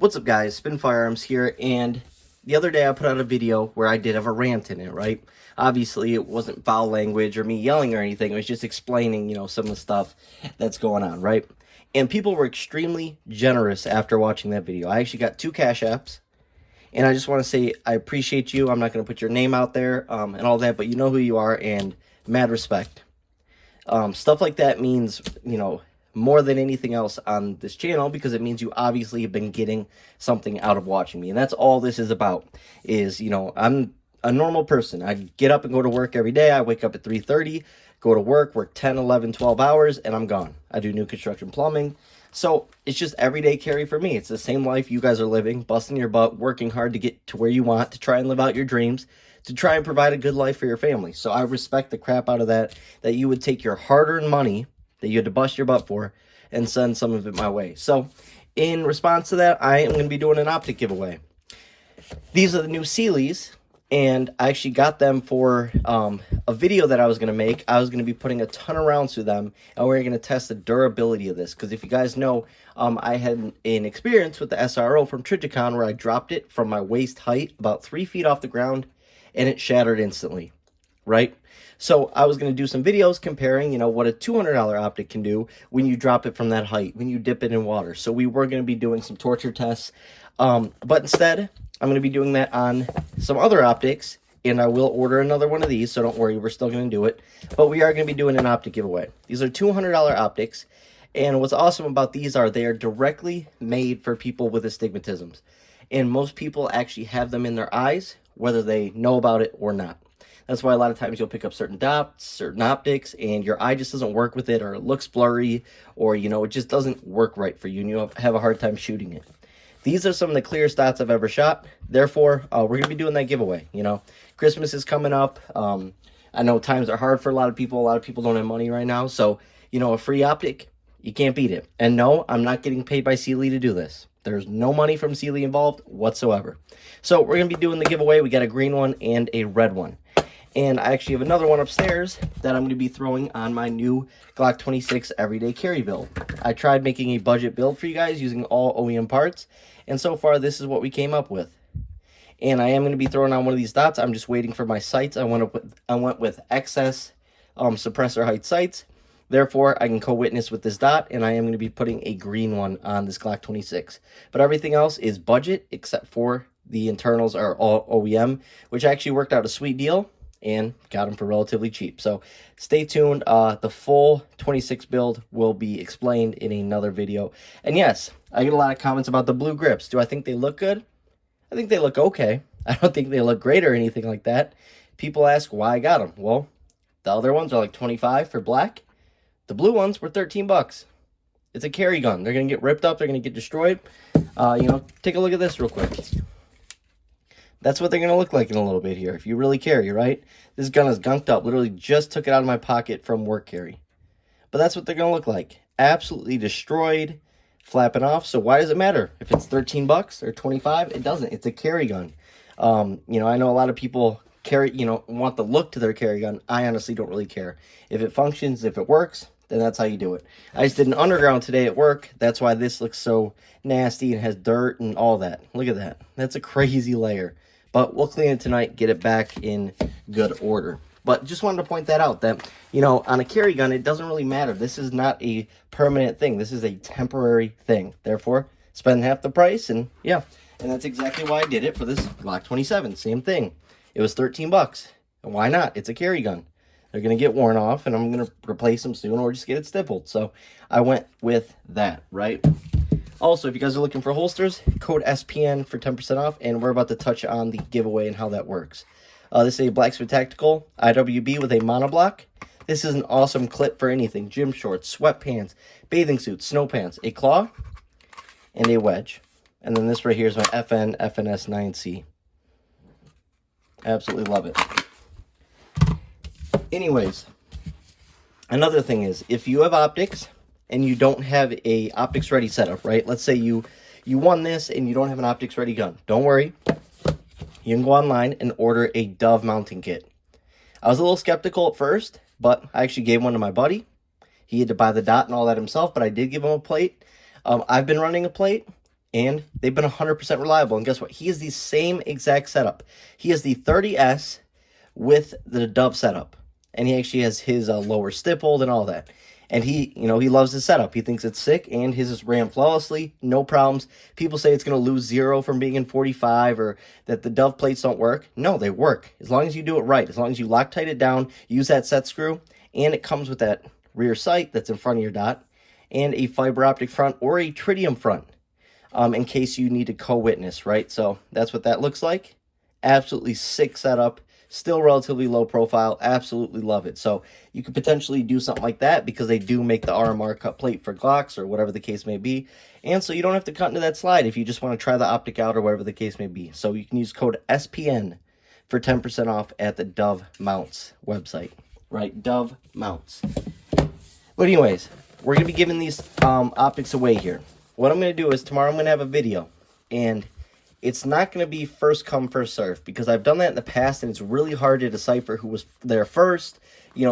What's up, guys? Spin Firearms here, and the other day I put out a video where I did have a rant in it, right? Obviously, it wasn't foul language or me yelling or anything. It was just explaining, some of the stuff that's going on, right? And people were extremely generous after watching that video. I actually got 2 Cash Apps, and I just want to say I appreciate you. I'm not going to put your name out there and all that, but you know who you are, and mad respect. Stuff like that means, more than anything else on this channel, because it means you obviously have been getting something out of watching me. And that's all this is about, is, I'm a normal person. I get up and go to work every day. I wake up at 3:30, go to work 10, 11, 12 hours, and I'm gone. I do new construction plumbing. So it's just everyday carry for me. It's the same life you guys are living, busting your butt, working hard to get to where you want, to try and live out your dreams, to try and provide a good life for your family. So I respect the crap out of that you would take your hard-earned money that you had to bust your butt for and send some of it my way. So in response to that, I am going to be doing an Optic giveaway. These are the new Cyelees, and I actually got them for a video that I was going to make. I was going to be putting a ton of rounds through them, and we're going to test the durability of this. Because if you guys know, I had an experience with the SRO from Trijicon where I dropped it from my waist height about 3 feet off the ground, and it shattered instantly, right? So I was going to do some videos comparing, what a $200 Optic can do when you drop it from that height, when you dip it in water. So we were going to be doing some torture tests, but instead, I'm going to be doing that on some other Optics, and I will order another one of these, so don't worry, we're still going to do it. But we are going to be doing an Optic giveaway. These are $200 Optics, and what's awesome about these are they are directly made for people with astigmatisms. And most people actually have them in their eyes, whether they know about it or not. That's why a lot of times you'll pick up certain dots, certain optics, and your eye just doesn't work with it, or it looks blurry, or, it just doesn't work right for you, and you have a hard time shooting it. These are some of the clearest dots I've ever shot. Therefore, we're going to be doing that giveaway. Christmas is coming up. I know times are hard for a lot of people. A lot of people don't have money right now. So, a free Optic, you can't beat it. And no, I'm not getting paid by Cyelee to do this. There's no money from Cyelee involved whatsoever. So we're going to be doing the giveaway. We got a green one and a red one. And I actually have another one upstairs that I'm going to be throwing on my new Glock 26 everyday carry build. I tried making a budget build for you guys using all OEM parts, and so far this is what we came up with. And I am going to be throwing on one of these dots. I'm just waiting for my sights. I went with excess suppressor height sights. Therefore, I can co-witness with this dot, and I am going to be putting a green one on this Glock 26. But everything else is budget, except for the internals are all OEM, which actually worked out a sweet deal and got them for relatively cheap. So stay tuned. The full 26 build will be explained in another video. And yes, I get a lot of comments about the blue grips. Do I think they look good? I think they look okay. I don't think they look great or anything like that. People ask why I got them. Well, the other ones are like 25 for black. The blue ones were 13 bucks. It's a carry gun. They're going to get ripped up. They're going to get destroyed. Take a look at this real quick. That's what they're going to look like in a little bit here, if you really carry, right? This gun is gunked up. Literally just took it out of my pocket from work carry. But that's what they're going to look like. Absolutely destroyed, flapping off. So why does it matter? If it's 13 bucks or 25, it doesn't. It's a carry gun. I know a lot of people want the look to their carry gun. I honestly don't really care. If it functions, if it works, then that's how you do it. I just did an underground today at work. That's why this looks so nasty and has dirt and all that. Look at that. That's a crazy layer. But we'll clean it tonight, get it back in good order. But just wanted to point that out, that, on a carry gun, it doesn't really matter. This is not a permanent thing. This is a temporary thing. Therefore, spend half the price, and yeah. And that's exactly why I did it for this Glock 27. Same thing. It was 13 bucks. And why not? It's a carry gun. They're going to get worn off, and I'm going to replace them soon or just get it stippled. So I went with that, right? Also, if you guys are looking for holsters, code SPN for 10% off, and we're about to touch on the giveaway and how that works. This is a Blacksmith Tactical IWB with a monoblock. This is an awesome clip for anything: gym shorts, sweatpants, bathing suits, snow pants, a claw, and a wedge. And then this right here is my FN FNS 9C. Absolutely love it. Anyways, another thing is, if you have optics and you don't have a optics ready setup, right? Let's say you won this and you don't have an optics ready gun. Don't worry. You can go online and order a Dove mounting kit. I was a little skeptical at first, but I actually gave one to my buddy. He had to buy the dot and all that himself, but I did give him a plate. I've been running a plate, and they've been 100% reliable. And guess what? He has the same exact setup. He has the 30S with the Dove setup, and he actually has his lower stippled and all that. And he, he loves his setup. He thinks it's sick, and his is ran flawlessly, no problems. People say it's going to lose 0 from being in 45, or that the Dove plates don't work. No, they work. As long as you do it right, as long as you Loctite it down, use that set screw, and it comes with that rear sight that's in front of your dot, and a fiber optic front or a tritium front, in case you need to co-witness, right? So that's what that looks like. Absolutely sick setup. Still relatively low profile. Absolutely love it. So you could potentially do something like that, because they do make the RMR cut plate for Glocks or whatever the case may be. And so you don't have to cut into that slide if you just want to try the Optic out or whatever the case may be. So you can use code SPN for 10% off at the DoveMounts website, right? DoveMounts. But anyways, we're going to be giving these optics away here. What I'm going to do is tomorrow I'm going to have a video, and it's not going to be first come, first serve, because I've done that in the past, and it's really hard to decipher who was there first.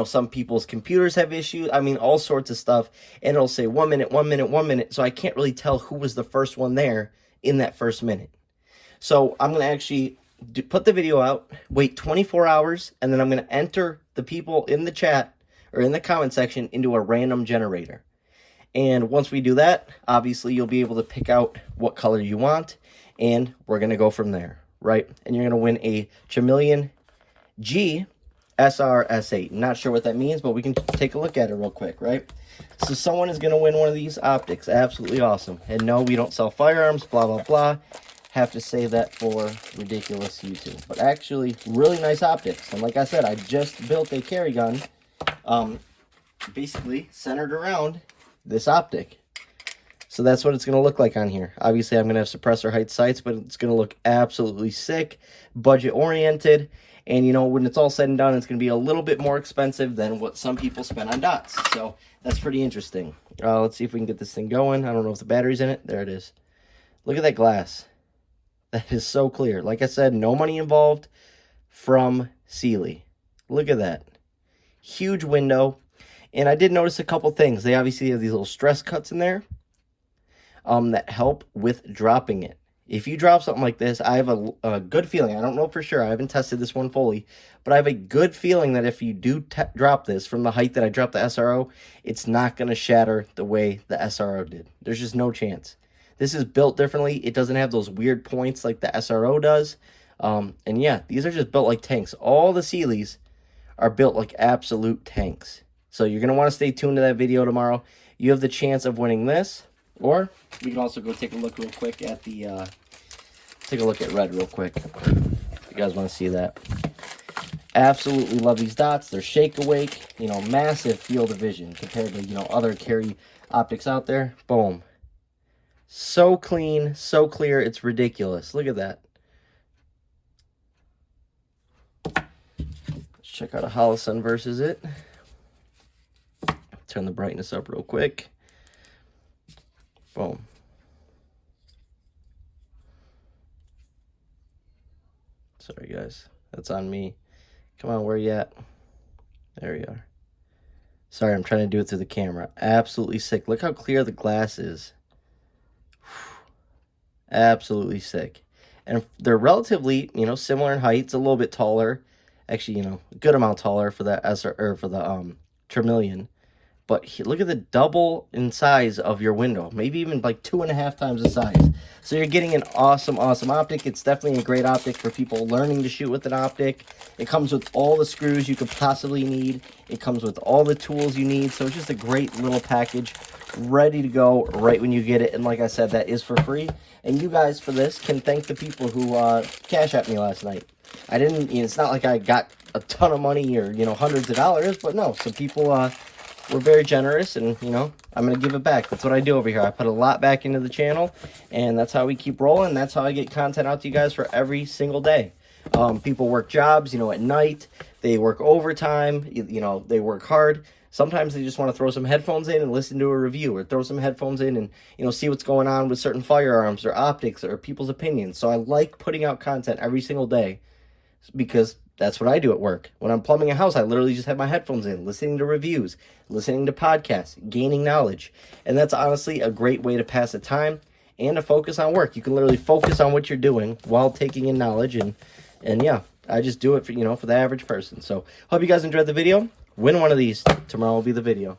Some people's computers have issues. I mean, all sorts of stuff. And it'll say 1 minute, 1 minute, 1 minute. So I can't really tell who was the first one there in that first minute. So I'm going to actually put the video out, wait 24 hours, and then I'm going to enter the people in the chat or in the comment section into a random generator. And once we do that, obviously you'll be able to pick out what color you want. And we're going to go from there, right? And you're going to win a Cyelee G SR-S8. Not sure what that means, but we can take a look at it real quick, right? So someone is going to win one of these optics. Absolutely awesome. And no, we don't sell firearms, blah, blah, blah. Have to save that for ridiculous YouTube. But actually, really nice optics. And like I said, I just built a carry gun, basically centered around this optic. So that's what it's going to look like on here. Obviously, I'm going to have suppressor height sights, but it's going to look absolutely sick, budget-oriented. And, when it's all said and done, it's going to be a little bit more expensive than what some people spend on dots. So that's pretty interesting. Let's see if we can get this thing going. I don't know if the battery's in it. There it is. Look at that glass. That is so clear. Like I said, no money involved from Cyelee. Look at that. Huge window. And I did notice a couple things. They obviously have these little stress cuts in there that help with dropping it. If you drop something like this, I have a good feeling. I don't know for sure. I haven't tested this one fully. But I have a good feeling that if you do drop this from the height that I dropped the SRO, it's not going to shatter the way the SRO did. There's just no chance. This is built differently. It doesn't have those weird points like the SRO does. And yeah, these are just built like tanks. All the Cyelees are built like absolute tanks. So you're going to want to stay tuned to that video tomorrow. You have the chance of winning this. Or we can also go take a look real quick at the, take a look at red real quick. If you guys want to see that. Absolutely love these dots. They're shake awake, massive field of vision compared to, other carry optics out there. Boom. So clean, so clear, it's ridiculous. Look at that. Let's check out a Holosun versus it. Turn the brightness up real quick. Boom. Sorry, guys. That's on me. Come on, where you at? There we are. Sorry, I'm trying to do it through the camera. Absolutely sick. Look how clear the glass is. Absolutely sick. And they're relatively, similar in height. It's a little bit taller. Actually, a good amount taller for the Cyelee. But look at the double in size of your window. Maybe even like 2.5 times the size. So you're getting an awesome, awesome optic. It's definitely a great optic for people learning to shoot with an optic. It comes with all the screws you could possibly need. It comes with all the tools you need. So it's just a great little package ready to go right when you get it. And like I said, that is for free. And you guys for this can thank the people who cash at me last night. I didn't, it's not like I got a ton of money or, hundreds of dollars. But no, some people were very generous, and I'm gonna give it back. That's what I do over here. I put a lot back into the channel, and that's how we keep rolling. That's how I get content out to you guys for every single day. People work jobs, at night. They work overtime. They work hard. Sometimes they just want to throw some headphones in and listen to a review, or throw some headphones in and see what's going on with certain firearms or optics or people's opinions. So I like putting out content every single day, because that's what I do at work. When I'm plumbing a house, I literally just have my headphones in, listening to reviews, listening to podcasts, gaining knowledge. And that's honestly a great way to pass the time and to focus on work. You can literally focus on what you're doing while taking in knowledge, and yeah, I just do it for, you know, for the average person. So hope you guys enjoyed the video. Win one of these. Tomorrow will be the video.